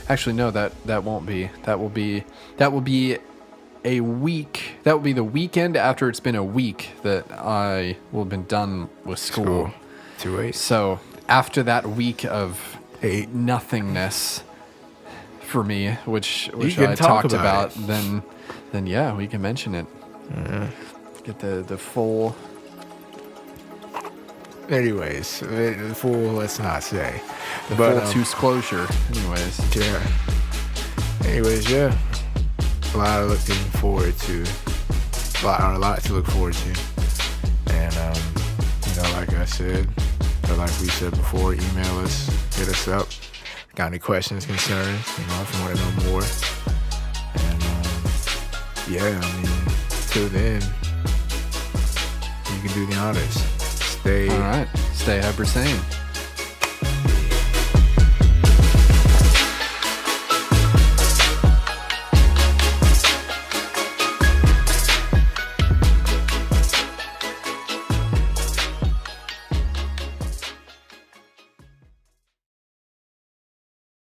Actually, no, that won't be. That will be a week. That will be the weekend after it's been a week that I will have been done with school. 2/8. So after that week of 8. nothingness for me, which can I talk talked about about, then yeah, we can mention it. Get the full. Anyways, the full. Let's not say. The full disclosure. Anyways. Yeah. Anyways, yeah. A lot to look forward to. A lot to look forward to. And like I said, or like we said before, email us, hit us up. Got any questions, concerns? If you want to know more. And yeah, I mean, till then, you can do the honors. All right. Stay hyper sane.